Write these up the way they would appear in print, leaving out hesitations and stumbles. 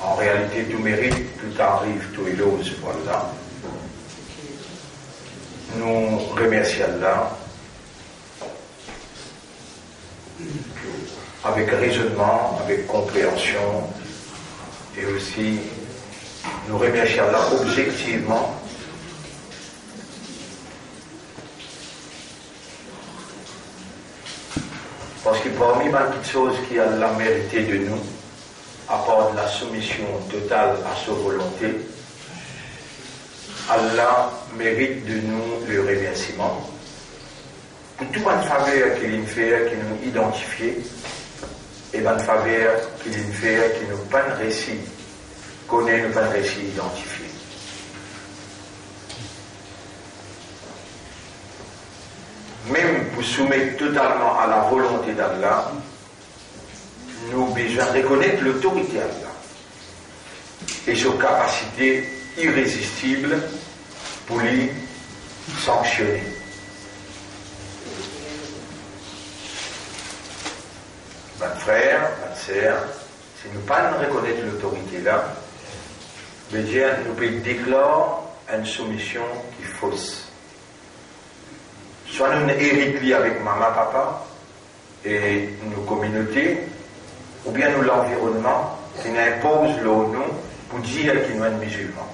En réalité, tout mérite, tout arrive, tout est l'ose, voilà. Nous remercions Allah avec raisonnement, avec compréhension, et aussi nous remercions Allah objectivement parce que parmi les petites choses qu'Allah a mérité de nous, à part de la soumission totale à sa volonté, Allah mérite de nous le remerciement pour toute bonne faveur qu'il nous fait, qu'il nous identifie, et bonne faveur qu'il nous fait, qu'il nous pas de récit, connaît nous pas de récit identifié. Même pour soumettre totalement à la volonté d'Allah, nous avons besoin de reconnaître l'autorité d'Allah et sa capacité irrésistible pour lui sanctionner. Mes frères, mes sœurs, si nous ne pas reconnaître l'autorité là, Dieu nous peut déclarer une soumission qui est fausse. Soit nous héritons avec maman, papa et nos communautés, ou bien nous l'environnement qui nous impose le nom pour dire qu'il nous est musulman.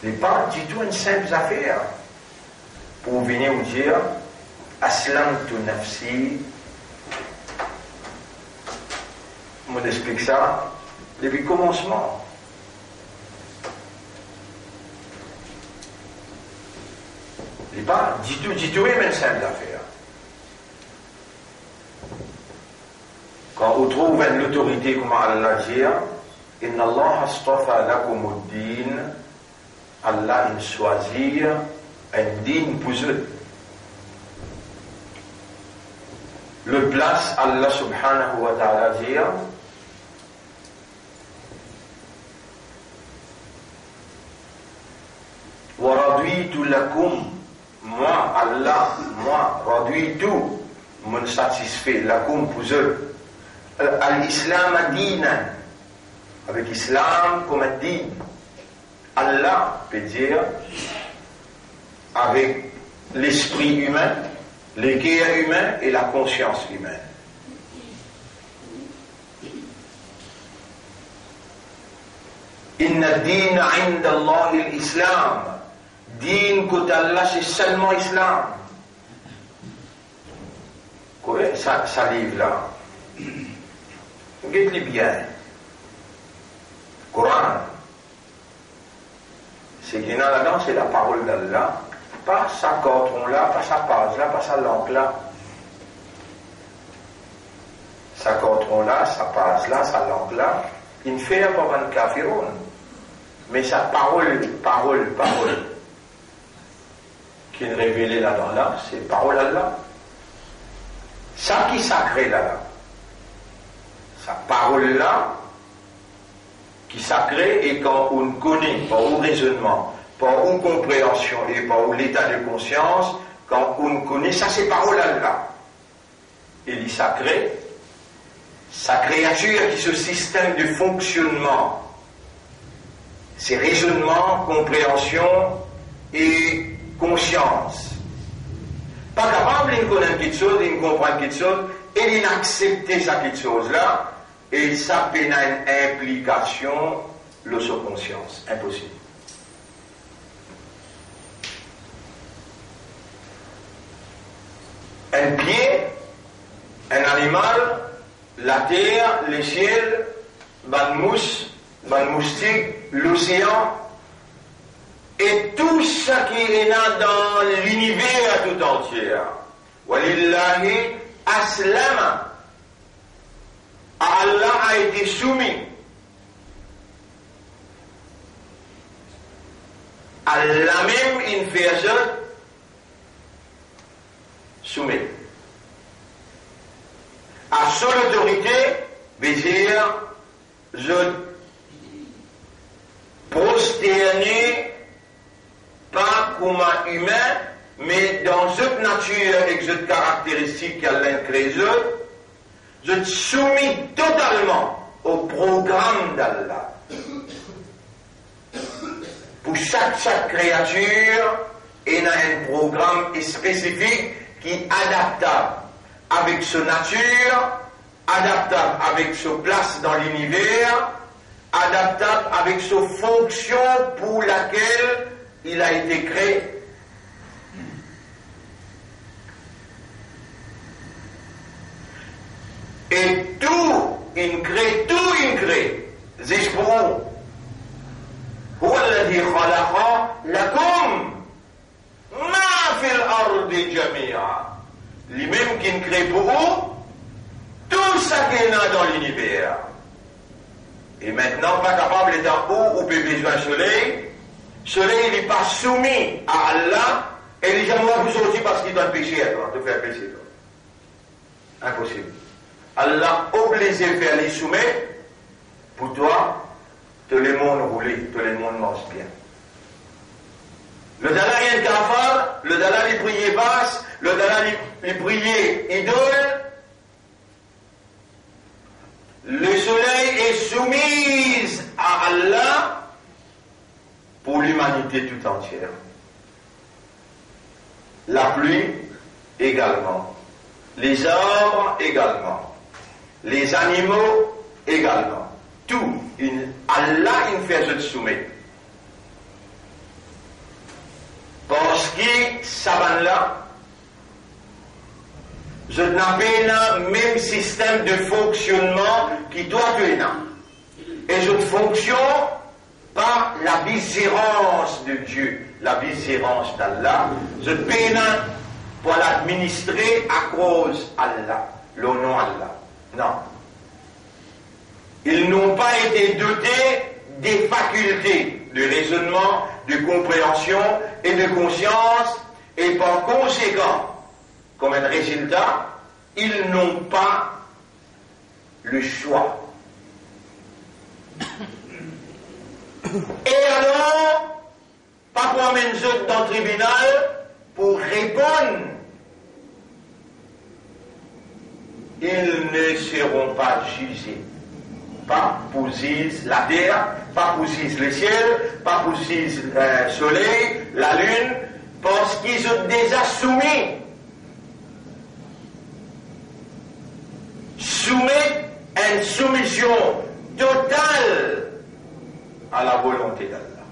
Ce n'est pas du tout une simple affaire pour venir vous dire Aslamtu nafsi. On explique ça depuis le commencement. Ce n'est pas du tout une simple affaire. Quand on trouve une autorité comme Allah dit, Inna Allah astafa lakumuddin, Allah il choisit un din pour eux. Le place Allah subhanahu wa ta'ala dit, wa raditu lakum, moi Allah, moi raditu, me satisfait lakum pour eux. Al-Islam dinan, avec Islam comme un din. Allah peut dire avec l'esprit humain, le cœur humain et la conscience humaine. Inna dina inda Allah l'Islam. Din côté Allah c'est seulement Islam. Quoi ça livre là? Regardez bien. Coran. Ce qu'il y a là-dedans, c'est la parole d'Allah. Pas sa cordon là, pas sa page là, pas sa langue là. Sa cordon là, sa page là, sa langue là. Il ne fait pas un kafiroun. Mais sa parole, qui est révélée là-dedans là, c'est parole d'Allah. Ça qui est sacré là. Sa parole là, qui est sacrée, et quand on connaît, par un raisonnement, par une compréhension et par l'état de conscience, quand on connaît, ça c'est parole d'Allah. Il est sacré, sa créature qui ce système de fonctionnement, c'est raisonnement, compréhension et conscience. Pas capable de connaître quelque chose, de comprendre quelque chose, et d'accepter cette chose-là, et ça peut une implication de sa conscience. Impossible. Un pied, un animal, la terre, le ciel, ban mousse, ban moustique, l'océan, et tout ce qui est là dans l'univers tout entier. Walillahi aslama. Allah a été soumis. Allah même une personne soumise. À son autorité, veut dire, je prosterné pas comme un humain, mais dans cette nature et cette caractéristique qu'Allah crée, je te soumis totalement au programme d'Allah. Pour chaque créature, il y a un programme spécifique qui est adaptable avec sa nature, adaptable avec sa place dans l'univers, adaptable avec sa fonction pour laquelle il a été créé. Et tout, il crée. Zishbou. هو الذي خلق لكم ما في الأرض جميعا. Lui-même qui crée pour vous tout ce qui est dans l'univers. Et maintenant, pas capable d'être en haut ou peut besoin du soleil. Le soleil n'est pas soumis à Allah et les gens vont vous sortir parce qu'ils doivent pécher à toi, te faire pécher. Impossible. Allah obligé de faire les soumettre pour toi. Tout le monde roule, tout le monde mange bien. Le Dalai est kafar, le Dalai est prié basse, le Dalai est prié idole. Le soleil est soumis à Allah pour l'humanité tout entière. La pluie également. Les arbres également. Les animaux également. Tout. Allah il fait se soumettre. Parce que ça va là, je n'ai pas le même système de fonctionnement qui doit être. Et je fonctionne par la viscérance de Dieu, la viscérance d'Allah. Je peine pour l'administrer à cause d'Allah, le nom Allah. Non. Ils n'ont pas été dotés des facultés de raisonnement, de compréhension et de conscience, et par conséquent, comme un résultat, ils n'ont pas le choix. Et alors, pas pour amener eux dans le tribunal pour répondre. Ils ne seront pas jugés. Pas pour la terre, pas pour le ciel, pas pour le soleil, la lune, parce qu'ils ont déjà soumis. Soumettre une soumission totale à la volonté d'Allah.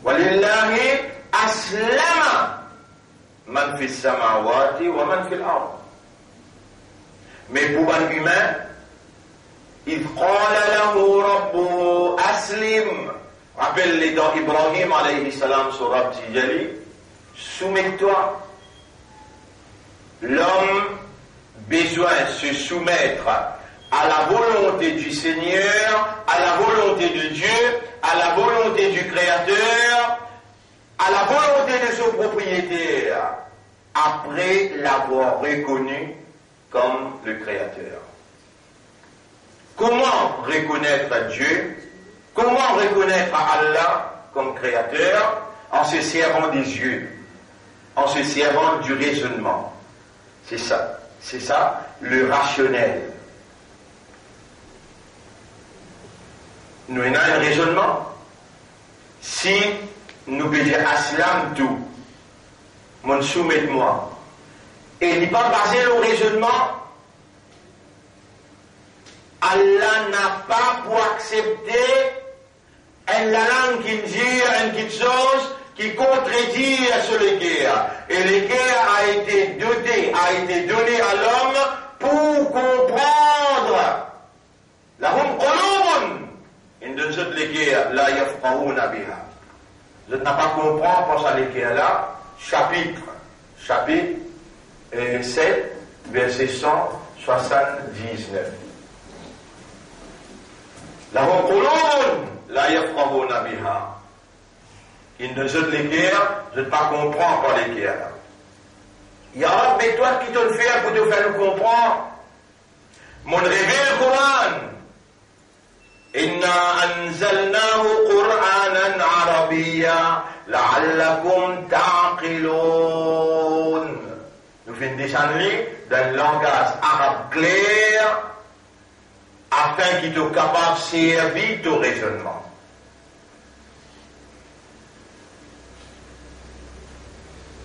Walillahi aslama man fi samawati wa man fi al-ard. Mais pour un humain, إذ قال له ربه أسلم. Rappelle-les dans Ibrahim alayhi salam sur Rabbi Jali. Soumets-toi. L'homme besoin de se soumettre à la volonté du Seigneur, à la volonté de Dieu, à la volonté du Créateur, à la volonté de son propriétaire, après l'avoir reconnu comme le Créateur. Comment reconnaître Dieu? Comment reconnaître Allah comme créateur? En se servant des yeux, en se servant du raisonnement. C'est ça, le rationnel. Nous avons un raisonnement. Si nous faisons aslam tout, mon soumet-moi, et il n'est pas basé au raisonnement, Allah n'a pas pour accepter une langue qui dit une chose qui contredit sur les guerres. Et les guerres a été données à l'homme pour comprendre. Lahum qulubun. In de toutes les guerres, la yafqahuna biha. Je n'ai pas compris pour ça les guerres là. Chapitre 7, verset 179. لهم قلوب لا يفقهون بها. Ils ne jetent les guerres, je ne pas comprendre par les guerres. Ya Rab, mais toi qui te le fais pour te faire nous comprendre, mon révèle le Coran. Inna anzalnahu Qur'anan Arabiyya la'allakum ta'qilun. Nous faisons descendre dans le langage arabe clair, afin qu'il soit capable de servir ton raisonnement.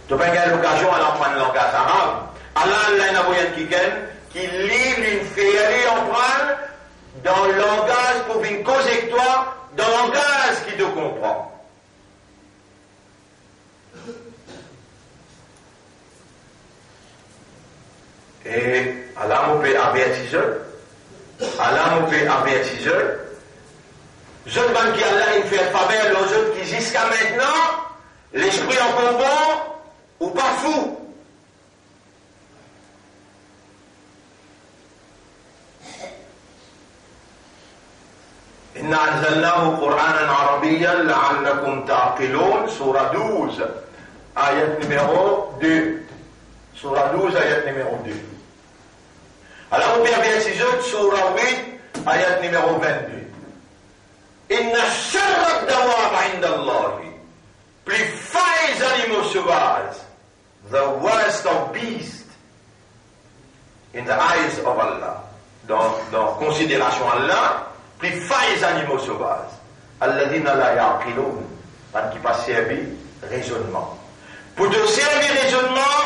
Tu n'as pas l'occasion d'apprendre le langage arabe. Allah n'a pas qui livre une féerie en prendre dans le langage pour une cause avec toi, dans le langage qui te comprend. Et Allah m'a fait avertir. Allah m'a fait avertir. Je ne sais qui Allah il fait faveur aux autres qui jusqu'à maintenant, l'esprit en combat ou pas fou. إن أنزلناه قرآنا عربيا لعلكم تعقلون سورة 12 آية numéro 2 سورة 12 آية numéro 2 alors on vient verset 8 سورة 8 آية numéro 22 إن شر الدواب عند الله plus fins animaux sauvages the worst of beasts in the eyes of Allah dans considération Allah plus fins animaux sauvages. Alladina la yaqilun, qui pas servi raisonnement. Pour te servir raisonnement,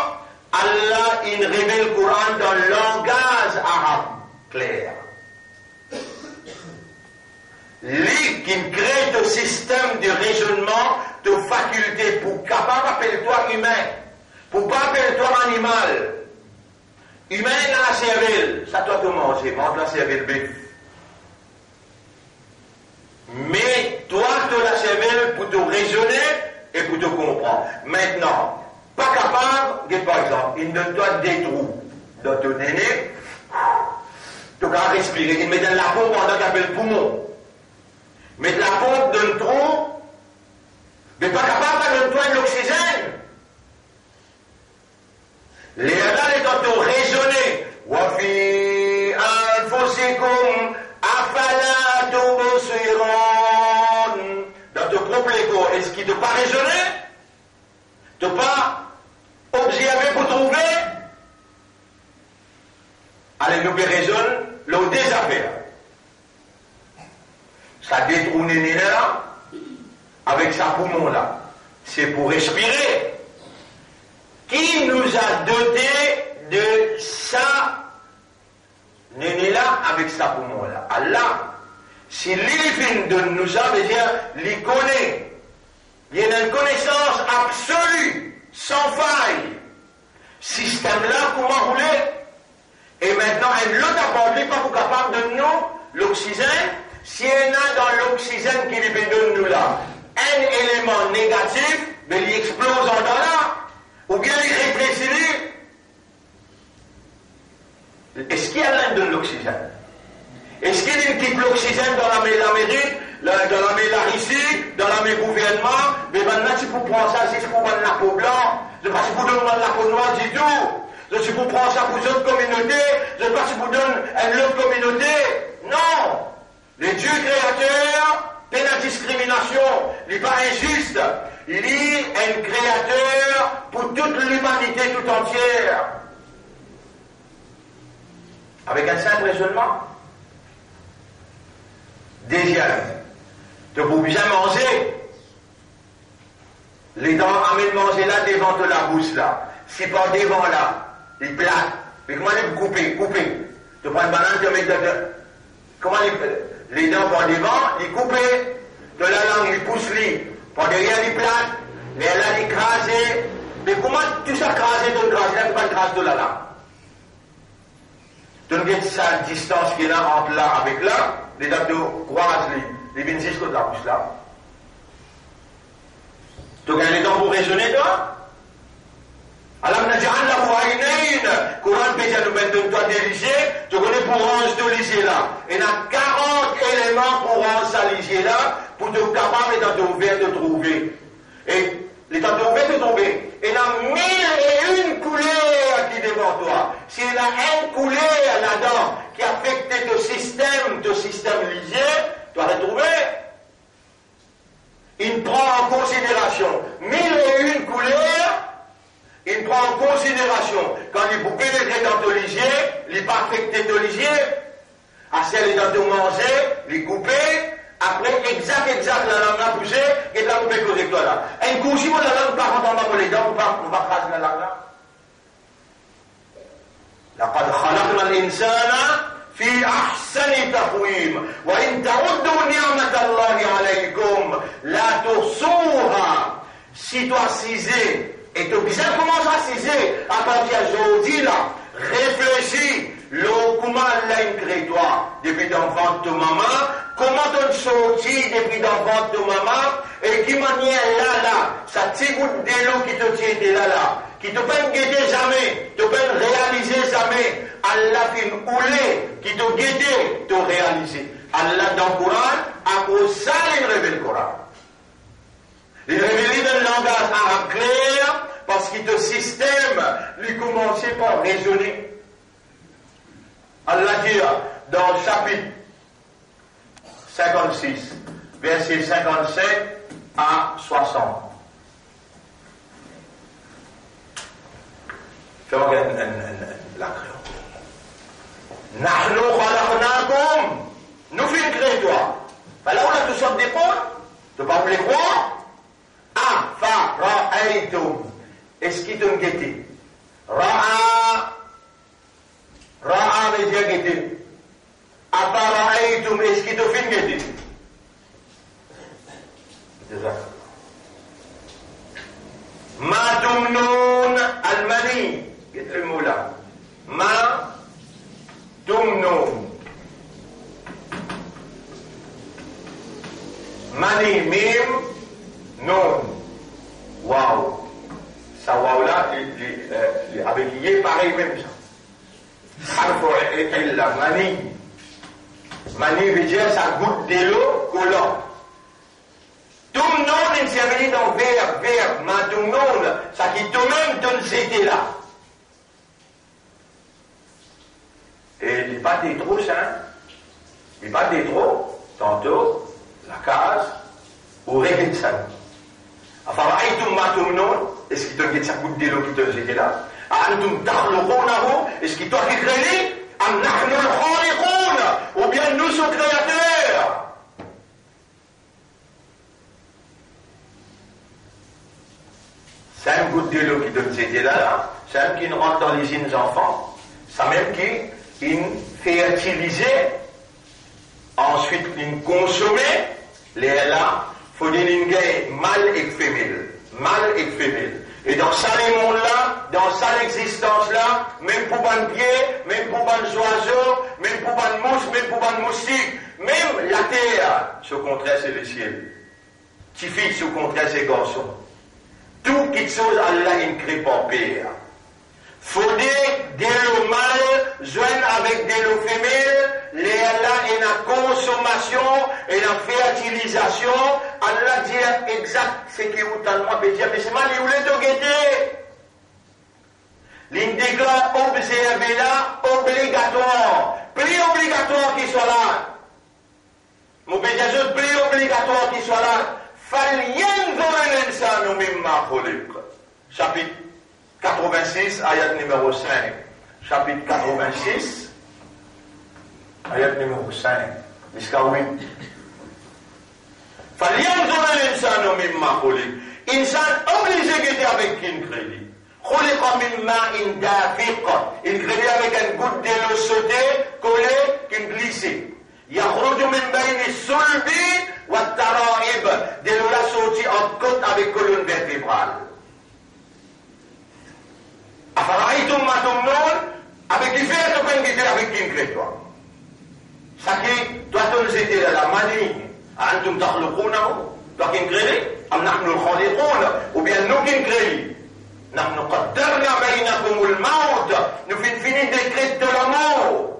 Allah il révèle le Coran dans le langage arabe clair. Lui qui crée le système de raisonnement, de faculté pour capable appeler-toi humain, pour pas appeler-toi animal. Humain dans la cervelle, ça doit te manger, mange la cervelle bœuf. Mais toi, tu as la cervelle pour te raisonner et pour te comprendre. Maintenant, pas capable, par exemple, il donne toi des trous dans ton nez, tu vas respirer, il met dans la pompe pendant qu'il appelle poumon. Mais la pompe donne trop, mais pas capable de donner toi de l'oxygène. Les gens étant te raisonner, wafi anfusikum afala tubsirun. Dans ton propre ego, est-ce qu'il ne t'a pas raisonné? Tu n'as pas observé pour trouver? Allez, nous raisonne, le désaffaire. Ça détourne là, avec sa poumon là. C'est pour respirer. Qui nous a doté de ça, néné là, avec sa poumon là? Allah. Si l'île de nous ça veut dire, l'y connaît. Il y a une connaissance absolue, sans faille. Système là, comment rouler? Et maintenant, l'autre apporte pas pour capable de nous l'oxygène. Si il y en a dans l'oxygène qui lui donne nous là, un élément négatif, mais il explose en dans là, ou bien il rétrécit. Est-ce qu'il y a l'un de l'oxygène? Est-ce qu'il y a une type d'oxygène dans l'Amérique, dans la Russie, dans le gouvernement? Mais maintenant, si vous prenez ça, c'est pour prendre la peau blanche, c'est pas si vous donnez la peau noire du tout. C'est si vous prenez ça pour une autre communauté, c'est pas si vous donnez une autre communauté. Non! Le Dieu créateur, c'est la discrimination, il n'est pas injuste. Il est un créateur pour toute l'humanité tout entière. Avec un simple raisonnement. Deuxième, tu peux bien manger. Les dents amènent manger là devant de la bouche là. Si pas devant là, ils platent. Mais comment les couper? Tu prends une banane, tu mets dedans. Comment les dents par devant, ils coupent. De la langue, ils poussent les. Par derrière, ils platent. Mais là, ils écrasent. Mais comment tu sais écraser ton grâce? Là, tu vas écraser de la langue. Tu regardes sa distance qui est là entre là avec là. Les dents croisent les 26 côtés de la bouche là. Tu gagnes les dents pour raisonner, toi? Alors, on a dit, Allah, Coran peut nous mettre de toi d'Élysée, tu connais pour range de l'Élysée là. Il y a 40 éléments pour range à l'Élysée là, pour te capable d'être ouvert de trouver. Et l'état ouvert de trouver. Il y a 1001 couleurs qui devant toi. S'il y a une couleur là-dedans qui affecte ton système lié, tu vas le trouver. Il prend en considération 1001 couleurs. Il prend en considération, quand il vous pénétrer dans ton lisier, il n'est pas affecté ton lisier. Assez les dents de manger, les couper, après, exact, la langue a poussé, et là, vous pouvez causer toi là. Un coup, si vous la langue par contre en bas les dents, on va craser la langue là. لقد خلقنا الإنسان في أحسن تقويم وإن تعدوا نعمة الله عليكم لا تحصوها. Si toi cisé, et tu bien commencer à ciser à partir d'aujourd'hui là, réfléchis, comment Allah crée toi depuis dans le ventre de maman, comment tu sorti depuis dans le ventre de maman, et qui manière là, ça petit goutte de l'eau qui te tient là, qui te peine guetter jamais, te peine réaliser jamais. Allah fait une houlée qui te guetter, te réaliser. Allah dans le Coran, à cause ça, il révèle le Coran. Il révèle dans le langage arabe clair, parce que le système, lui commençait par raisonner. Allah dit dans le chapitre 56, verset 57 à 60. Fais-moi la création. Nahnu khalaqnakum. Nous faisons créer toi. Alors là, tu sors des points. Tu ne pas vous les croire. Afara'aytum. Est-ce qu'ils t'ont guetté? Ra'a veut dire guetter. Afara'aytum. Est-ce qu'ils t'ont fait guetter? Ma tumnoun al-mani. Qu'est-ce le mot là? Ma tumnoun. Mani, mim, non. Waouh. Ça, waouh là, avec yé, pareil même ça. Harfo illa, mani. Mani veut dire ça goutte de l'eau collant. Tumnon, il s'est venu dans verbe, ma tumnon, ça qui toi-même donne c'était là. Et il n'est pas des trous, hein. Il n'est pas des trous, tantôt. La case, ou répète ça. Enfin, aïtum matumnon, est-ce qu'il te dit ça goutte de l'eau qui te jetait là? Antum takhluqunahu, est-ce qu'il t'a créé? Am nahnu al-khaliqun, ou bien nous sommes créateurs? C'est un goutte de l'eau qui te jetait là, c'est un qui rentre dans les jeunes enfants, c'est même qui fait utiliser, ensuite il consomme. Les là, il faut dire une mâle et femelle. Mâle et femelle. Et dans ça, les mondes-là, dans ça, l'existence-là, même pour un pied, même pour un oiseau, même pour un mouche, même pour un moustique, même la terre, ce contraire, c'est le ciel. Qui fit ce contraire, c'est garçon. Tout qui chose, Allah, il crée pas pire. Faut dire, des lots mâles, joignent avec des lots femelles, les Allah et la consommation et la fertilisation, Allah dit exact ce qui est où t'as le droit de dire, mais c'est mal, il voulait te guetter. L'indégat observé là, obligatoire, plus obligatoire qu'il soit là. Mon pédiatre, plus obligatoire qu'il soit là. Chapitre 86, ayat numéro 5. Chapitre 86, ayat numéro 5, jusqu'à 8. فَلْيَنْظُرَ الْإِنسَانُ مِمَّا خُلِقَ. Insan obligé d'être avec qui il crée. خُلِقَ مِنْ مَاءٍ دَافِقٍ. Il crée avec une goutte de l'eau sautée, collée, qui glissait. يَخْرُجُ مِنْ بَيْنِ الصُّلْبِ وَالتَّرَائِبِ. De l'eau la sortie en côte avec colonne vertébrale. أَفَرَأَيْتُمْ مَا تُمْنُونَ. Avec qui fait le pain guidé avec qui il crée toi. Ça qui doit nous aider à la manie. أنتم تخلقونه لكن كريلي أم نحن الخالقون وبأن نمكن كريلي نحن قدرنا بينكم الموت nous finissons décret de la mort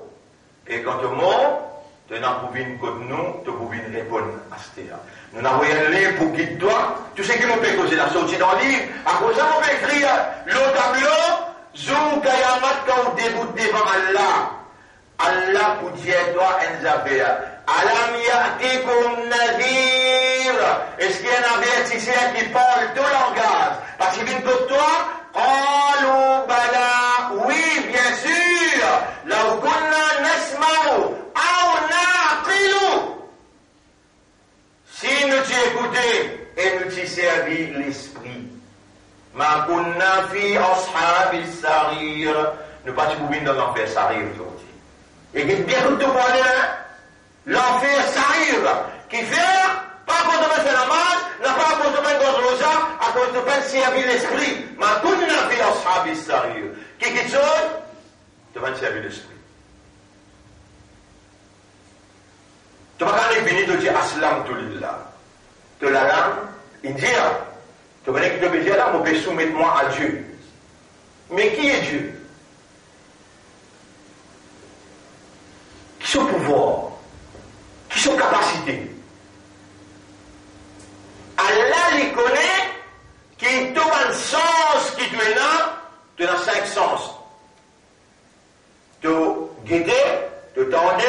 et quand tu mort tu n'as pas une côte nous tu pouvais répondre à ce là nous n'avons rien lu pour guider toi tu sais qui nous peut causer la sortie dans le livre à cause ça on peut écrire le tableau zou kayamat quand début devant Allah Allah pour dire toi Enzabéa Alam ya'tikum nadir. Est-ce qu'il y a un avertisseur qui parle tout langage? Parce qu'il vient de toi, qalu bala. Oui, bien sûr. Law kunna nasma'u aw servi l'esprit. Ma kunna fi ashabis sarir. Nous pas du dans l'enfer sarir aujourd'hui. Et bien tout le monde l'enfer sarir qui fait pas quand on fait la masse, n'a pas quand on fait dans le rosa, à cause de pas servir l'esprit. Ma kunna fi ashabis sarir. Qui quitte ça? Tu vas servir l'esprit. Tu vas quand même venir de dire aslam tout lillah. De la langue, indien. Tu vas venir de dire là, je vais soumettre moi à Dieu. Mais qui est Dieu? Qui sont pouvoir? Qui sont capacités? Allah les connaît, qui te un sens qui tu es là, tu as 5 sens. Te guider, te tendre,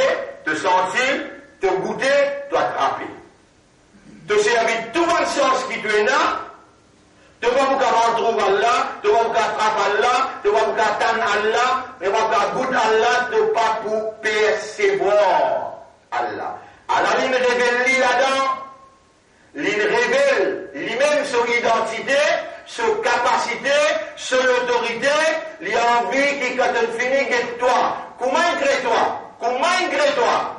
te sentir, te goûter, te attraper. Te servir tout un sens qui tu es là, tu vas vous trouver Allah, tu vas vous attraper Allah, tu vas vous attendre Allah, tu vas vous goûter Allah, tu pas pour percevoir Allah. Allah, il révèle là-dedans, il révèle lui-même son identité, son capacité, son autorité, il a envie qu'il quand tu finis avec toi. Comment crée-toi? Comment crée-toi?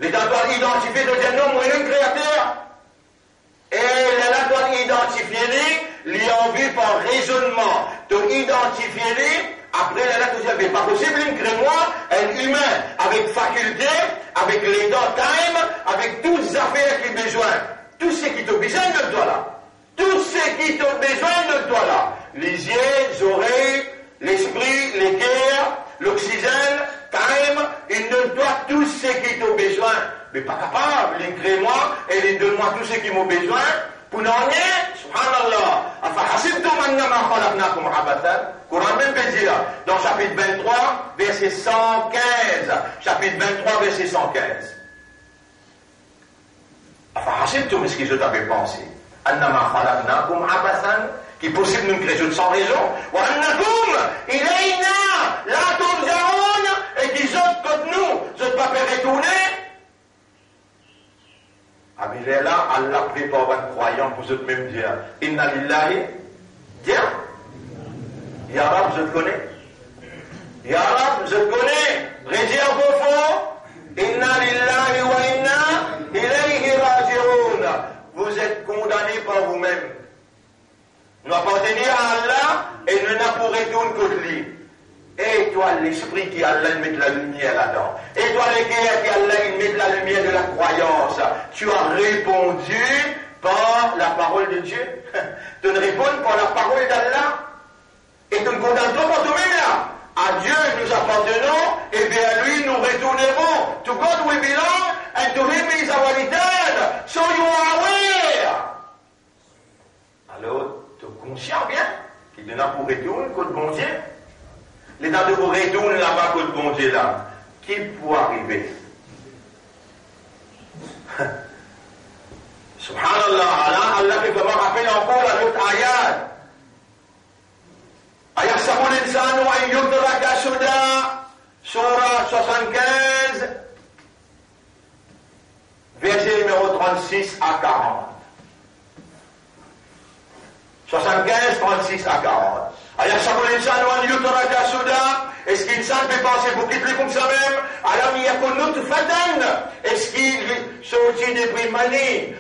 L'État doit identifier, de dire non, moi, je suis un créateur. Et l'État doit identifier, il a envie par raisonnement, de identifier, après l'État doit dire, mais pas possible, il crée moi, un humain, avec faculté, avec les dents time, avec toutes les affaires qu'il a besoin. Tout ce qui t'a besoin de toi là. Tout ce qui t'a besoin de toi là. Les yeux, les oreilles, l'esprit, les cœurs, l'oxygène, time, il donne toi tout ce qui t'a besoin. Mais pas capable, il crée moi et il donne moi tout ce qui m'a besoin. Pour n'en rien, subhanallah. Coran même peut dire, dans chapitre 23, verset 115. Chapitre 23, verset 115. Afahasibtum, est-ce que je t'avais pensé? Annama khalaqnakum abathan, qui est possible de nous créer sans raison. Wa annakum ilayna la turja'un, et qu'ils autres comme nous, je ne pas faire retourner. Ah mais là, Allah prépare un croyant pour eux même dire, Inna lillahi, dire, Ya Rab, je te connais. Ya Rab, je te connais. Rédire vos fonds, Inna lillahi wa inna ilayhi raji'un. Vous êtes condamnés par vous-même. Nous appartenons à Allah et nous n'avons pour retourner que lui. Et toi, l'esprit qui Allah met de la lumière là-dedans. Et toi, le cœur qui Allah met de la lumière de la croyance. Tu as répondu par la parole de Dieu. Tu ne réponds par la parole d'Allah. Et tu ne condamnes pas pour toi-même là. À Dieu nous appartenons et vers lui nous retournerons. To God we belong and to him is our return. So you are aware. Alors, tu es conscient bien qu'il y en a pour retourner contre bon Dieu. Les gens de vous retourner là-bas contre bon Dieu là. Qui peut arriver? Subhanallah, Allah fait vraiment rappeler encore la l'autre ayat. Ayahsabu l'insanu an yudraka suda, surah 75, verset numéro 36 à 40. 75, 36 à 40. Ayahsabu l'insanu an yudraka suda, est-ce qu'insan peut penser pour quitter comme ça même? Alam yakun nutfatan, est-ce qu'il sorti des primani,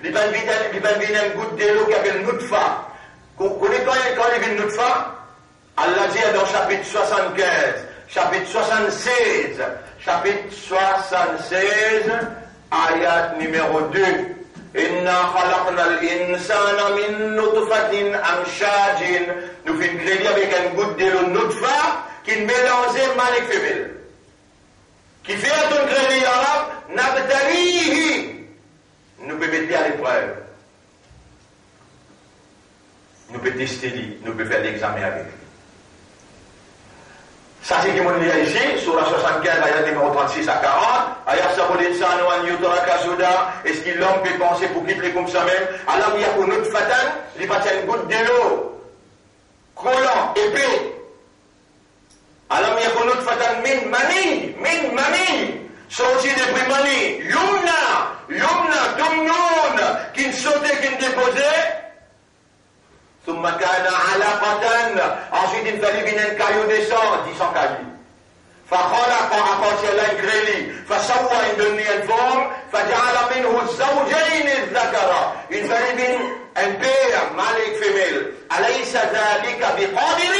il va venir un goutte de l'eau qui appelle nutfa. Vous connaissez quand il vient nutfa? Allah dit dans chapitre 75, chapitre 76, ayat numéro 2. Inna khalaqna al-insana min nutfatin amshajin. Nous faisons créer avec un goutte de l'eau nutfa qui mélange mâle et femelle. Qui fait un crédit arabe, nabtalihi. Nous pouvons mettre à l'épreuve. Nous pouvons tester lui, nous pouvons faire l'examen avec lui. Ça c'est ce qu'on dit ici, sur la 75, ayat numéro 36 à 40. Ayat sabul insanu an yudraka suda. Est-ce que l'homme peut penser pour quitter comme ça même? Alam yakun nutfatan, il va une goutte de l'eau, collant, épais. Alam yakun nutfatan min mani, sorti de primani, yumna, yumna, tumnoun, qui ne sautait, qui ne déposait. ثم كان علقة. Ensuite, il fallait bien un caillou descendre, 10 cailloux. فخلق أقاتل الكريلي فسوى إندوني الفورم فجعل منه الزوجين الذكر. Il fallait bien un père, mâle et femelle. أليس ذلك بقادر?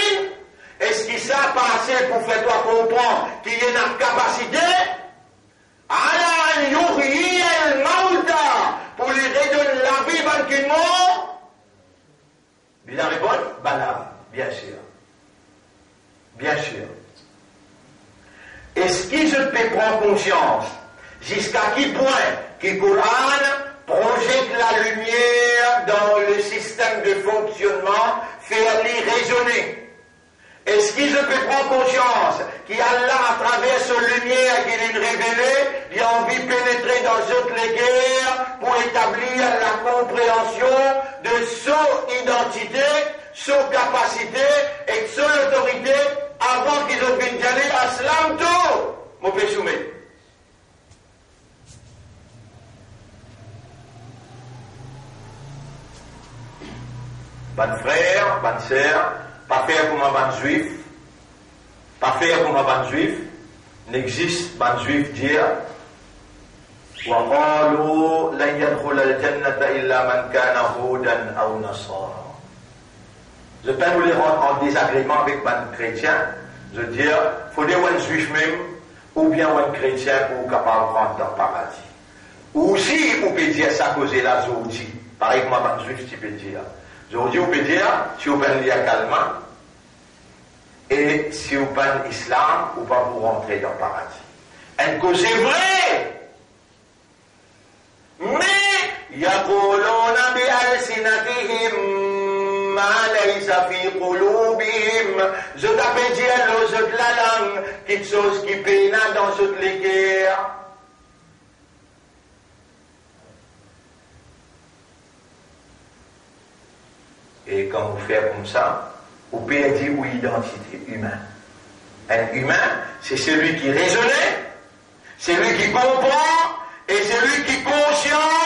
Est-ce qu'il s'est passé pour faire toi comprendre qu'il y a une capacité على أن يحيي الموتى, pour lui redonner la vie ban qu'il mort? Il répond, Bala, bien sûr. Bien sûr. Est-ce qu'il se peut prendre conscience jusqu'à quel point que le Coran projette la lumière dans le système de fonctionnement, faire-les raisonner? Est-ce qu'il se peut prendre conscience qu'Allah, à travers sa lumière qu'il a révélée, il a envie de pénétrer dans toutes les guerres pour établir la compréhension de son identité, son capacité et son autorité avant qu'ils aient bien aller à Islam tout, mon père soumet. Ban frère, ban sœur, pas faire comme un ban juif, pas faire comme un ban juif, n'existe ban juif dire وقالوا لن يدخل الجنة إلا من كان هودا أو نصارى. Je ne peux pas nous les rendre en désagrément avec un chrétien. Je veux dire, il faut dire un juif même, ou bien un chrétien pour capable de rentrer dans le paradis. Ou si vous pouvez dire ça cause la zoudi, pareil comme un juif, tu peux dire. Zoudi, vous pouvez dire, si vous pouvez lire calmement, et si vous pouvez l'islam, vous pouvez vous rentrer dans le paradis. Et que c'est vrai! Mais, يقولون بألسنتهم ما ليس في قلوبهم. Je t'appelle dire aux autres la langue, quelque chose qui peine dans toutes les guerres. Et quand vous faites comme ça, vous perdez une identité humaine. Un humain, c'est celui qui raisonne, c'est lui qui comprend, et c'est lui qui est conscient,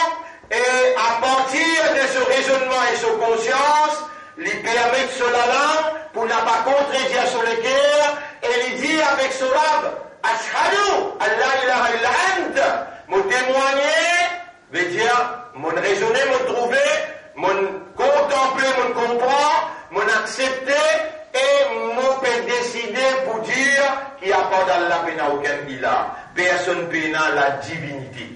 et à partir de ce raisonnement et sa conscience, lui permet de se la langue pour ne pas contredire sur les guerres, et lui dit avec son rab, Ashhadu, Allah ilaha illa ant, mon témoigner, veut dire, mon raisonner, mon trouver, mon contempler, mon comprendre, mon accepter, et mon peut décider pour dire qu'il n'y a pas d'Allah, il n'y a aucun ilah. Personne n'a la divinité.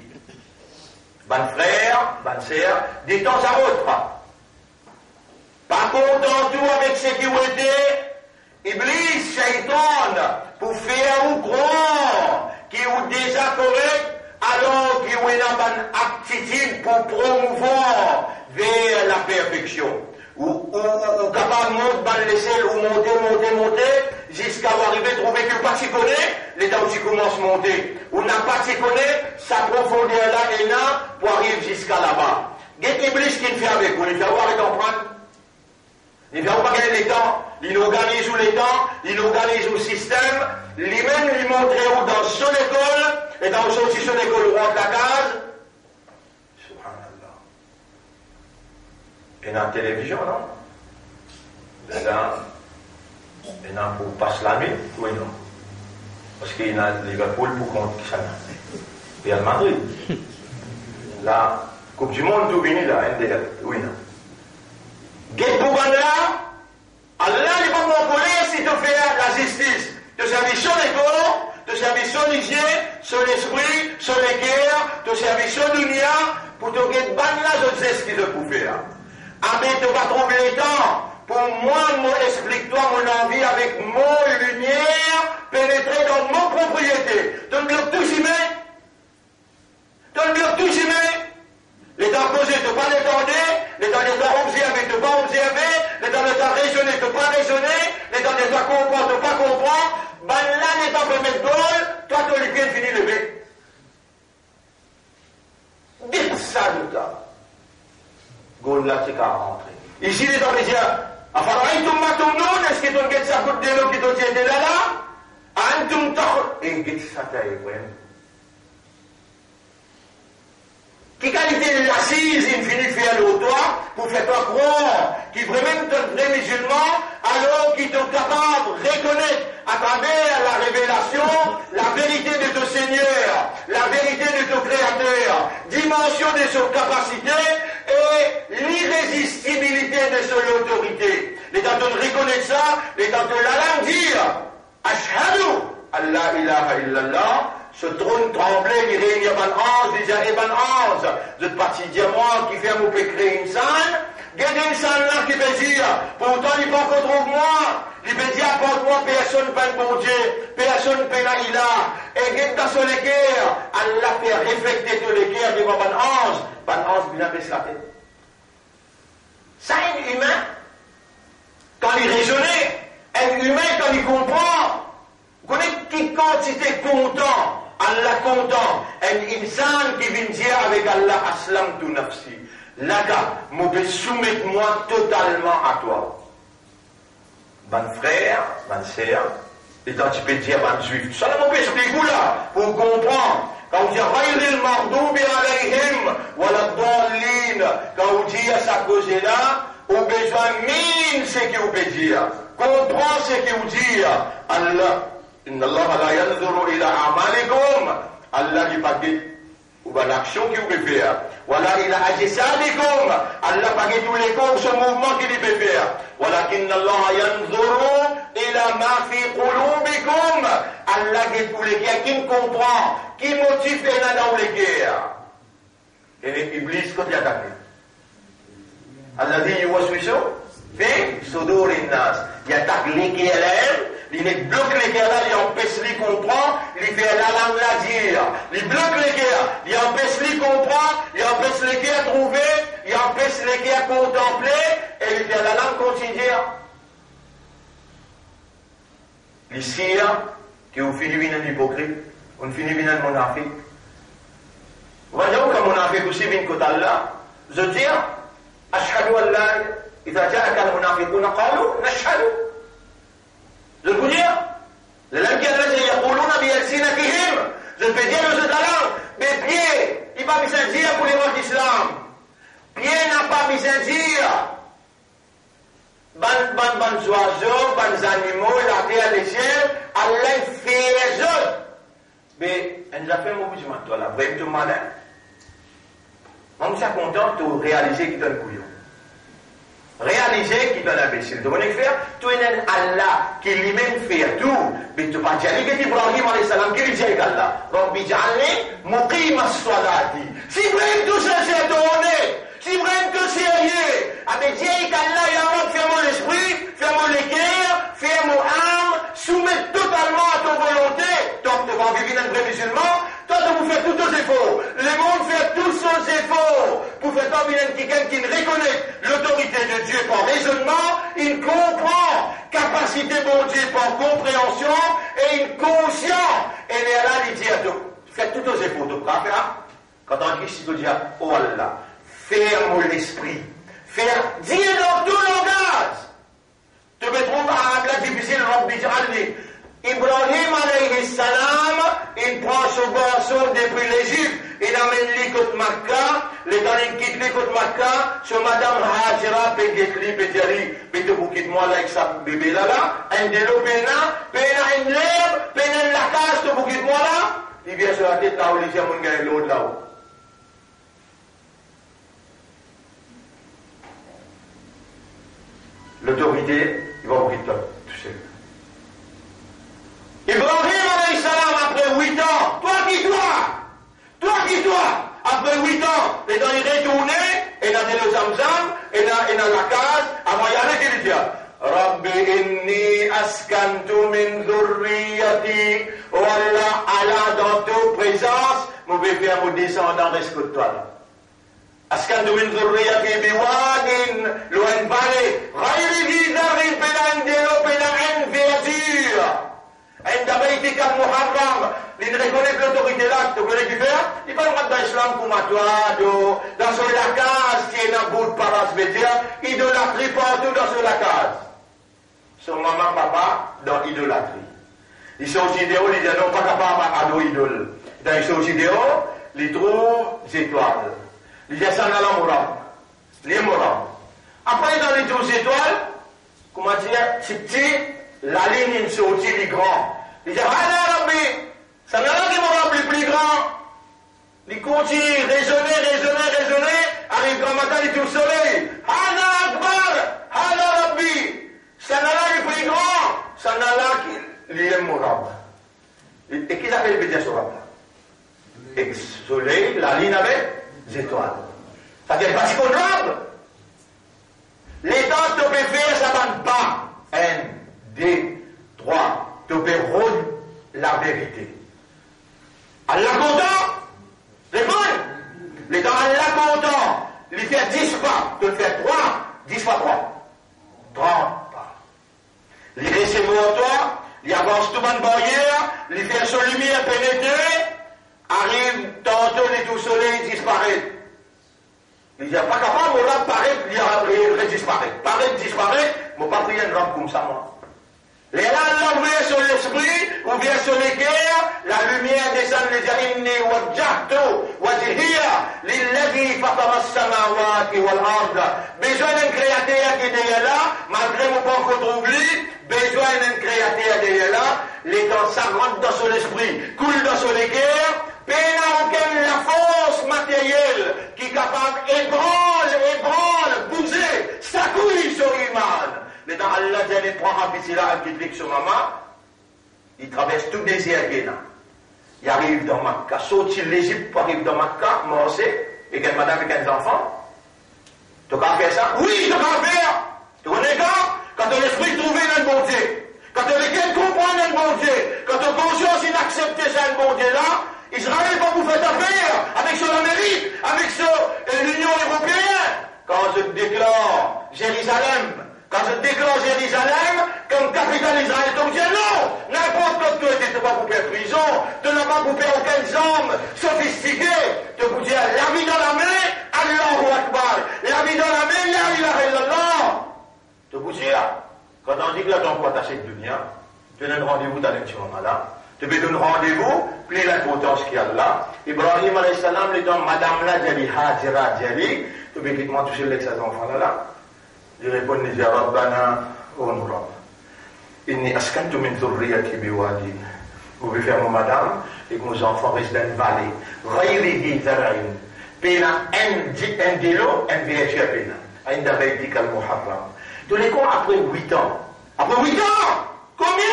Ban frère, ban sœur, de temps à autre. Pas content tout avec ce qui ont été, Iblis, Shaitan, pour faire ou croire qui ont déjà correct, alors qu'ils ont une aptitude pour promouvoir vers la perfection. Ou capable de laisser ou monter, jusqu'à arriver à trouver que pas s'y connaît, les temps où tu commences à monter. Ou n'a pas s'y connaît, sa profondeur là et là, pour arriver jusqu'à là-bas. Qu'est-ce Iblis qui fait avec vous? Il fait avoir et comprendre. Il ne fait pas gagner les temps, il organise les temps, il organise le système, lui-même lui montre où dans son école, et dans aussi son école où rentre la case. Et dans la télévision, non? Et là, pour passer la nuit, oui, non. Parce qu'il y a Liverpool pour contre qui ça n'a. Et à Madrid. La Coupe du Monde, tout venu là, NDL, oui, non. Guet pour là, Allah, il va m'encoller si tu fais la justice. Tu servir son école, tu servir son hygiène, son esprit, son guerre, tu servir son dunia, pour te guetter ban là, je sais ce qu'il faut faire. Ah mais tu vas trouver le temps pour moi, explique-toi mon envie avec mon lumière, pénétrer dans mon propriété. Tu ne bloques tout y met. Tu ne bloques tout y met. Les temps posés, tu ne pas l'étendre. Les temps de toi observer, tu ne pas observer. Les temps de toi raisonner, tu ne pas raisonner. Les temps de toi comprendre, tu ne pas comprendre. Ben là, les temps de mettre goal, toi tu les viens finir lever. Dites ça de toi. Goal là, c'est qu'à rentrer. Ici, les temps de dire, est-ce que tu as dit ça pour des gens qui t'ont dit là? Et dit ça, t'as eu, Qui qualité de l'assise, il finit de faire le toit pour faire toi croire qu'il vraiment un vrai musulman, alors qu'il est capable de reconnaître à travers la révélation la vérité de ton Seigneur, la vérité de ton Créateur, dimension de son capacité et l'irrésistibilité de son autorité. Les temps de reconnaître ça, les temps de la langue dire Ashhadu Allah ilaha illallah. Ce trône tremblait, il réunit ban ange, déjà ban ange. Vous êtes parti dire moi qui fait mon pécré une salle, gardez une salle là qui peut dire, pourtant il peut encore trouver moi, il peut dire apporte-moi personne pas le bon Dieu, personne pas la ilah, et gardez dans son équerre, Allah fait réflecter tout l'équerre devant ban ange bien baisse la tête. Ça est humain, quand il raisonnait, un humain quand il comprend, vous connaissez qui quantité content, Allah content, un insan qui vient dire avec Allah, aslam tu nafsi. Là-bas, je vais soumettre moi totalement à toi. Ban frère, ban sœur, et quand tu peux dire ban juif, ça ne m'explique vous là, pour comprendre. Quand vous dites, Ghayril maghdubi alayhim, waladdallin, quand vous dites à sa cause là, vous avez besoin de ce que vous pouvez dire. Comprends ce que vous dites. Allah. Inna Allah la yanzuru ila amalikum. Allah qui paquet ou l'action que vous pouvez faire. Voilà ila ajsadikum. Allah paquet tous les corps, ce mouvement qu'il peut faire. Walakin Allah yanzuru ila ma fi qulubikum. Allah qui tous les cœurs, qui comprend, qui motive là dans les cœurs. Et Iblis quand il attaque. Allah dit yuwaswisu fi sudurin nas. Il attaque les cœurs. Il bloque les cœurs là, il empêche les comprendre, il fait la langue la dire. Il bloque les cœurs, il empêche les comprendre, il empêche les cœurs trouver, il empêche les cœurs contempler, et il fait la langue continuer. Ici, que vous finissez un hypocrite, on finit un monarchique. Voyez comme monarchique aussi vient côté Allah, je dis, Ashhadu an la إذا جاءك المنافقون قالوا نشهد. Je peux dire, les langues qui يقولون بألسنتهم, je peux dire aux talents, mais pied, il va me dire pour les mots d'islam. Pied n'a pas me dire. Ban oiseaux, ban animaux, la terre, les ciels, Allah fait les autres. Mais, elle nous a fait un mouvement, toi là, vraiment malin. On s'est content de réaliser qu'il donne couillon. Réaliser qu'il donne imbécile. De faire, tu es un Allah qui lui-même fait tout. Mais tu pas dire que Ibrahim alayhi salam qui lui dit à Allah, Rabbi ja'alni muqim as-salati. Si vraiment tout ça c'est donné, si vraiment tout c'est sérieux, avec Dieu qu'Allah il a fait mon esprit, fait mon cœur, fait mon âme, soumettre totalement à ton volonté. Donc tu vas vivre un vrai musulman. Toi, vous faites tous vos efforts. Le monde fait tous ses efforts pour faire parvenir quelqu'un qui reconnaît l'autorité de Dieu par raisonnement, il comprend capacité de Dieu par compréhension et il conscient. Et là, il dit à tout, faites tous vos efforts. Donc, quand on dit, si tu dis, oh Allah, ferme l'esprit, dis dans tout langage. Tu me trouves à la difficile, Rabbi Ja'alni. Ibrahim alayhi salam, il prend son garçon depuis l'Égypte, il amène lui contre Makkah, les temps il quitte lui contre Makkah, sur Madame Hajira, Pegetli, Peteri, Pete vous quitte moi là avec sa bébé là, un de l'eau pena une lèvre, pena la case, tu vous quitte moi là, il vient sur la tête là où il dit à mon gars l'autre là-haut. L'autorité, il va vous quitter là, tout seul. Ibrahim alayhi salam après 8 ans, toi, après 8 ans, et dans les retournés, et dans le Zamzam, et dans la case, avant y aller qu'il dit, Rabbi inni askantu min dhurriyati, oh Allah, dans ta présence, je vais faire mon descendant reste de toi là. Askantu min dhurriyati biwadin, loin vallée, ghayri didarin pelan delo pelan verdure. عندما يتكلم محرم لنreconnaître l'autorité là, tu connais qui faire? Il parle pas d'islam comme à toi, dans ce lacage qui est dans le bout de parasmédia, idolâtrie partout dans ce lacage. Son maman, papa, dans l'idolâtrie. Ils sont aux idéaux, ils disent non, pas capable à dos idole. Dans les choses idéaux, ils trouvent des étoiles. Il dit ça dans la morale. Les morales. Après, dans les 12 étoiles, comment dire, petit, la ligne se sortit les grands. Il dit, ah Rabbi, ça n'a pas qui les plus grands. Il continue, raisonner, arrive grand matin, il dit au soleil, Hana Akbar, Hana Rabbi, ça n'a pas les plus grands, ça n'a pas qui les morales. Et qui s'appelle le petit soleil? Et le soleil, la ligne avec les étoiles. Ça veut dire parce qu'on robe. Les temps, tu peux faire, ça ne va pas. 1, 2, 3. Tu peux rôder la vérité. Allah content. Répondez. Les temps, Allah content. Il fait 10 pas. Tu le fais 3. 10 fois 3. 30 pas. Il laisse moi toi. Il avance tout le barrière. Il fait son lumière pénétrer. Arrive, tantôt, les tout soleil disparaît. Il n'y a pas capable, mon rab paraît, disparaît, mais pas prier une robe comme ça, moi. Les là, ouvert sur l'esprit, ouvert sur les guerres, la lumière descend, les dit, inni wajjahtu wajhiya lilladhi fatara as-samawati wal ard. Besoin d'un créateur qui est là, malgré mon pas qu'on oublie, besoin d'un créateur qui est là, les temps s'agrandent dans son esprit, coulent dans son guerre, peine aucune la force matérielle qui est capable ébranle, bouger, s'accouille sur l'imam. Mais dans Allah, il prend un petit là, un petit clic sur maman, il traverse tout le désert qu'il a. Il arrive dans Makkah, sortir l'Égypte pour arriver dans Makkah, morcé, et qu'il y a une madame et des enfants. Tu as fait ça? Oui, tu as fait. Tu connais quand l'esprit trouvé dans le bon Dieu, quand lequel comprend dans le bon Dieu, quand ton conscience inaccepté ça le bon Dieu là, Israël va vous faire affaire avec son Amérique, avec l'Union européenne. Quand je déclare Jérusalem, comme capitale d'Israël, tu me dis non, n'importe quoi tu n'es pas pour faire prison, tu n'as pas pour faire aucune arme sophistiquée, tu peux dire la vie dans la main, Allahu Akbar, la vie dans la main, la ilaha illallah. Tu peux dire, quand on dit que là, tu as attaché de dunya, tu donnes rendez-vous dans ce moment-là. Tu peux donner rendez-vous, plein l'importance qu'il y a là. Ibrahim alayhi salam, les dons, madame là, Djali, Hajira, Djali, tu peux quitter-moi toucher l'ex à enfant là. Je réponds, je dis, Rabbana, oh nous Rabb. Inni askantu min dhurriyati biwadin. Vous pouvez faire mon madame, et que nos enfants restent dans une vallée. Ghayrihi zara'in. Pena un délo, un VHA pena. Inda baytika al-muharram. Tous les cas, après 8 ans. Après 8 ans! Combien?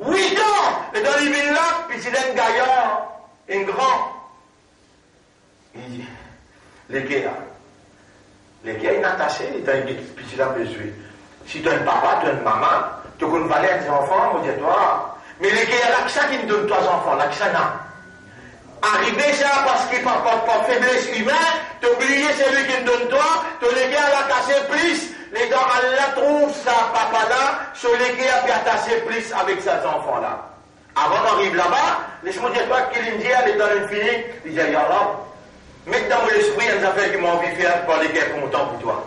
8 ans! Et dans les villes là, puis c'est un gaillard, un grand. Il dit, les gars, ils sont attachés, ils ont un petit là besoin. Si tu as un papa, tu as une maman, tu as une valeur des enfants, on dit toi. Mais les gars, là, ça qui me donne 3 enfants, là, ça n'a. Arriver ça parce qu'il n'y a pas de faiblesse humaine, tu oublies celui qui me donne toi, tu les gars là cassé plus, les gars Allah trouve ça papa là, sur les gars qui a tassé plus avec ses enfants là. Avant d'arriver là-bas, laisse-moi dire toi qu'il me dit, elle est dans l'infini, il dit, ya Allah, mets dans mon esprit une affaire qui m'a envie de faire pour les gars contents pour toi.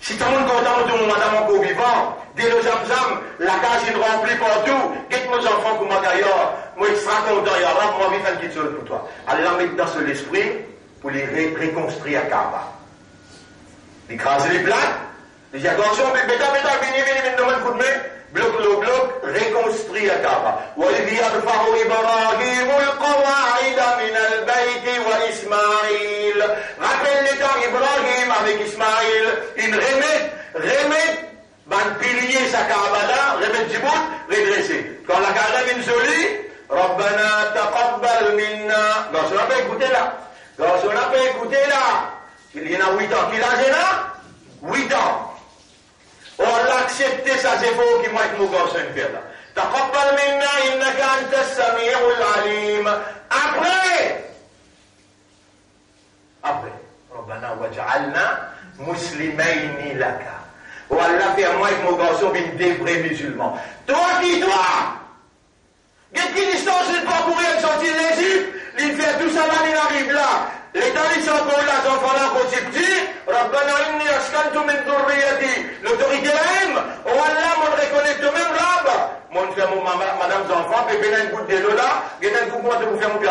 Si tout le monde est content de mon madame encore vivant, dès le zamzam, la case est remplie partout, quitte mes enfants pour moi d'ailleurs, moi je serai content, ya Allah, moi je vais faire quelque chose pour toi. Allah met dans son esprit pour les reconstruire à Kaaba. Il crase les plaques, il dit attention, venez, donne un coup de main, bloc, reconstruire à Kaaba. وَإِذْ يَرْفَعُ إِبْرَاهِيمُ الْقَوَاعِدَ مِنَ الْبَيْتِ وَإِسْمَاعِيلَ. Rappelle les temps Ibrahim avec Ismaïl, il remet, ban pilier sa Kaaba là, remet du bout, redresser. Quand la Kaaba est jolie, Rabbana taqabbal minna. Quand on a pas écouté là, il y en a 8 ans. Quel âge là? 8 ans. On l'a accepté, ça c'est faux qui m'a été mon garçon faire là. Taqabbal minna innaka anta as-sami'ul alim. Après, Rabbana waj'alna muslimayni laka. Oh Allah, fais-moi avec mon garçon des vrais musulmans. Toi, qu'est-ce qui distance de parcourir de sortir de l'Égypte? Il fait tout ça là, il arrive là. Les talibs sont encore là, les enfants là, quand c'est petit. Rabbana inni askantu min dhurriyati. L'autorité aime. Oh Allah, mon reconnaît toi-même là. Mon frère, mon madame, enfants, puis venez un bout de l'eau là, venez un coup de vous faire mon pied.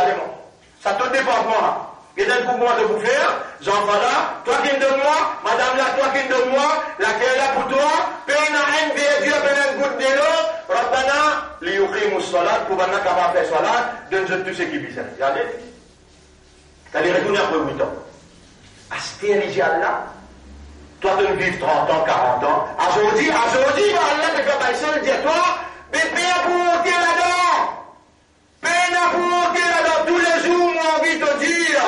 Ça te dépend de moi. Il y a un mouvement de vous faire, j'en vais là, toi qui me donnes moi, madame là, toi qui me donnes moi, laquelle est là pour toi, peine à un Dieu, peine un goutte de l'eau, Rabbana, liyuqimu salat, pour qu'on capable de faire salat, donne tout ce qui vise. Regardez. T'as les retourner après 8 ans. À stériliser Allah, toi tu vivre 30 ans, 40 ans, aujourd'hui, Allah te fait baisser, il dit à toi, mais peine pour monter là-dedans. Peine pour monter là-dedans, tous les jours, moi envie de te dire,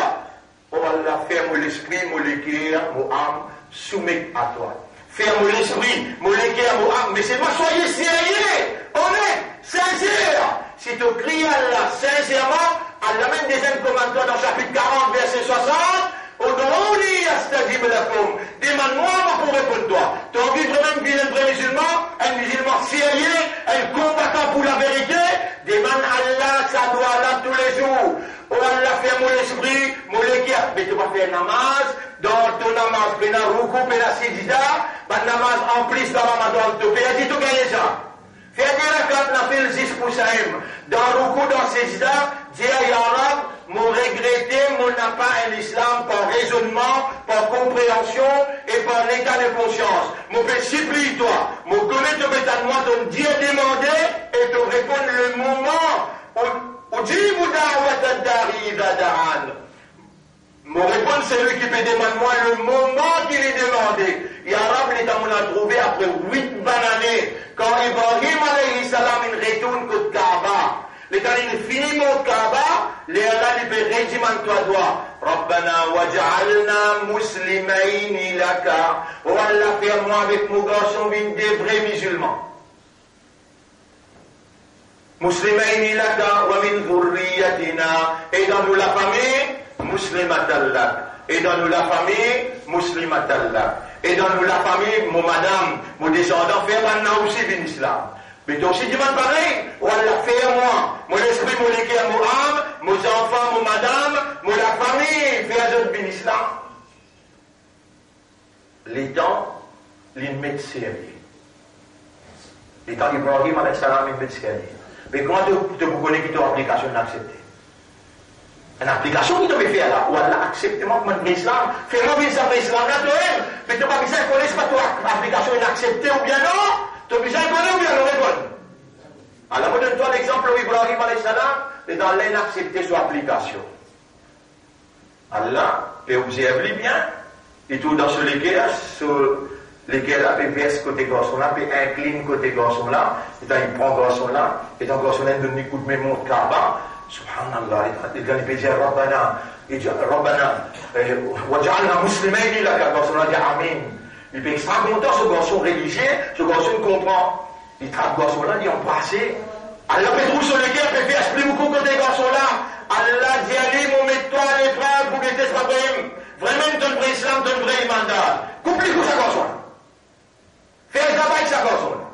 oh Allah, ferme l'esprit, mon cœur, mon âme, soumets à toi. Ferme l'esprit, mon cœur, mon âme, mais c'est moi, soyez sérieux, honnête, sincère. Si tu cries à Allah sincèrement, Allah même deuxième commandement dans chapitre 40, verset 60, demande-moi, pour répondre toi. Tu as envie vraiment de vrai musulman sérieux, un combattant pour la vérité, demande Allah, ça doit là tous les jours. Oh Allah, fais mon esprit, mon cœur. Mais tu vas faire namaz, dans ton namaz, pena ruku, pena sijida, pas namaz en plus dans Ramadan, tu peux dire tout gagner ça. Fais dire la carte, n'a fait le 6 pour ça. Dans ruku, dans sijida, dis à Yarab, mon regretté, mon n'a pas un islam par raisonnement, par compréhension et par l'état de conscience. Mon peut supplie-toi, mon connaît te béta de moi, ton Dieu demandé et te répondre le moment où dit mon réponse c'est lui qui peut demander moi le moment qu'il est demandé. Yarab les on a trouvé après 8 bananes quand Ibrahim alayhi salam il retourne côté Kaaba. Les quand il finit mon Kaaba, les Allah lui peut régimer toi doigt. Rabbana waj'alna muslimaini laka. Oh Allah fais-moi avec mon garçon des vrais musulmans. Muslimaini laka wa min dhurriyyatina. Et dans nous la famille muslimatan lak. Et dans nous la famille muslimatan lak. Et dans nous la famille mon madame, mon descendant fait maintenant aussi bin islam. Mais toi aussi, demande pareil. Oh Allah, fais-moi. Mon esprit, mon cœur, mon âme, mon enfant, mon madame, mon la famille, fais un autre bin islam. Les temps, les mettent sérieux. Les temps d'Ibrahim, alayhi salam, ils mettent sérieux. Mais comment tu connais qui ton application d'accepter? Une application qui te fait faire là. Ou Allah, accepte-moi comme un islam. Fais-moi bien ça, l'islam là, toi-même. Mais tu n'as pas besoin de connaître pas ton application inacceptée ou bien non. Tu as besoin de connaître ou bien non, réponds. Alors, je donne-toi l'exemple où Ibrahim alayhi salam est dans l'inaccepter son application. Allah peut observer bien. Et tout dans ce lesquels, là, peut verser côté garçon là, peut incline côté garçon là. Et il prend garçon là. Et dans garçon là, il donne un coup de mémoire de Kaaba. Subhanallah, il peut dire Rabbana, waj'alna muslimaini laka, garçon là dit Amin. Il peut extra content, ce garçon religieux, ce garçon comprend. Il trappe garçon là, dit en passé. Allah peut trouver sur le cœur, peut faire expliquer beaucoup côté garçon là. Allah dit allez, mon mets-toi à l'épreuve pour que tu sois vraiment ton vrai islam, ton vrai mandat. Coupe-lui ça garçon là. Fais un travail ça garçon là.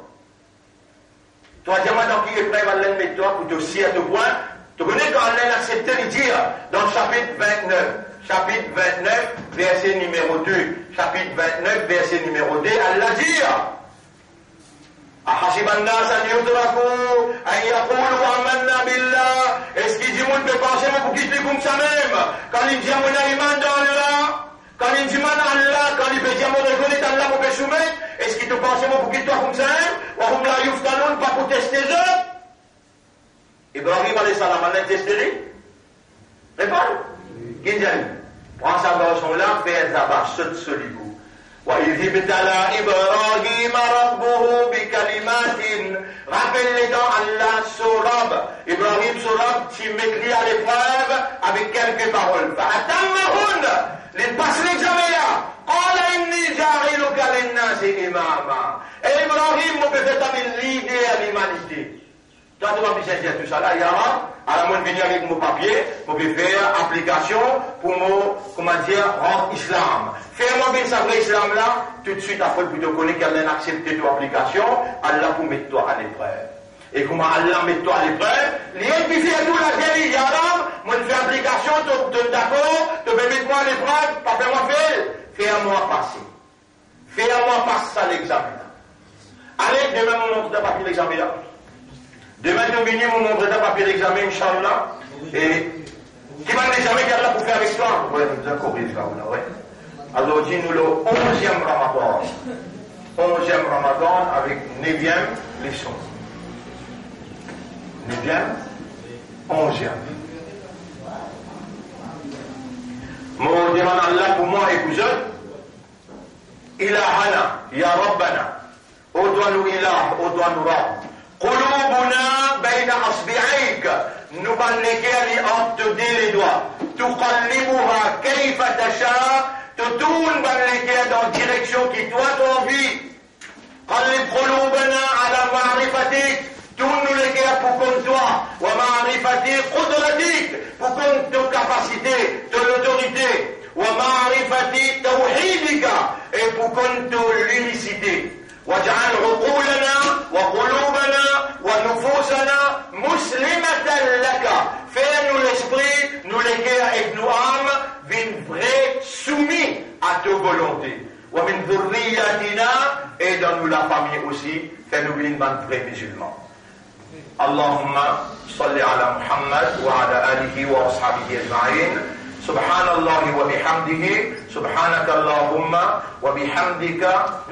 Toi, dis-moi dans qui épreuve Allah met-toi pour te scier à te point. Tu connais quand Allah accepté de dire dans le chapitre 29, verset numéro 2. Chapitre 29, verset numéro 2, Allah dit أحسب الناس أن يتركوا أن يقولوا آمنا بالله. Est-ce qu'il dit, on peut penser pour quitter comme ça même? Quand il dit, on a iman dans Allah, quand il dit, man Allah, quand il peut dire, on reconnaît Allah pour me soumettre, est-ce qu'il te pense pour quitter comme ça même? Ou on l'a yuftanon, pas pour tester eux? Ibrahim alayhi salam, on l'a testé? Réponds. Qui dit? Prends sa garçon là, fais un zabat, saute sur lui. وإذ ابتلى إبراهيم ربه بكلمات. Rappelle-les dans Allah Surab. Ibrahim Surab, tu m'écris à l'épreuve avec quelques paroles. فأتمهن. Il passe l'examen là. قال إني جاعلك للناس إماما. Et Ibrahim me fait l'idée à l'humanité. Toi, tu vas me dire tout ça là, Yara. Alors, moi, je vais venir avec mon papier, je vais faire application pour mon, comment dire, rendre islam. Fais-moi bien ça, vrai islam là, tout de suite après, pour te connaître qu'elle a accepté ton application, Allah pour mettre toi à l'épreuve. Et comment Allah met toi à l'épreuve, l'un qui fait tout la guerre, Yara, moi, je fais application, tu es d'accord, tu veux mettre moi à l'épreuve, pas faire moi faire, fais-moi passer. Fais-moi passer ça l'examen. Allez, demain, on montre pas l'examen là. Demain, nous venons vous montrer un papier d'examen, Inch'Allah. Et Qui m'a dit jamais qu'il y a là pour faire avec toi? Oui, nous avons corrigé là, oui. Alors, dis-nous le 11e Ramadan. 11e Ramadan avec 9e leçon. 9e, 11e. Moi, je demande à Allah pour moi et pour eux. Ilahana, ya Rabbana. Audouanou ilah, audouanou Rabb. Qulubuna bayna asbi'aik. Nous balnéquer entre les doigts. Tuqallibuha kayfa tasha. Tu tournes balnéquer dans la direction qui toi t'as envie. Qallib qulubana ala ma'rifatik. Tourne-nous les gars pour qu'on toi. Wa ma'rifatik qudratik. Pour qu'on ton capacité, ton autorité. Wa ma'rifatik tawhidika. Et pour qu'on ton l'unicité. واجعل عقولنا وقلوبنا ونفوسنا مسلمة لك. Fais-nous l'esprit, nous les cœurs et nos âmes, d'une vraie soumis à ta volonté. ومن ذريتنا et dans nous la famille aussi, fais-nous une vraie musulman. اللهم صل على محمد وعلى آله وأصحابه أجمعين. سبحان الله وبحمده سبحانك اللهم وبحمدك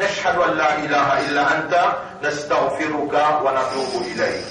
نشهد أن لا إله إلا أنت نستغفرك ونتوب إليك.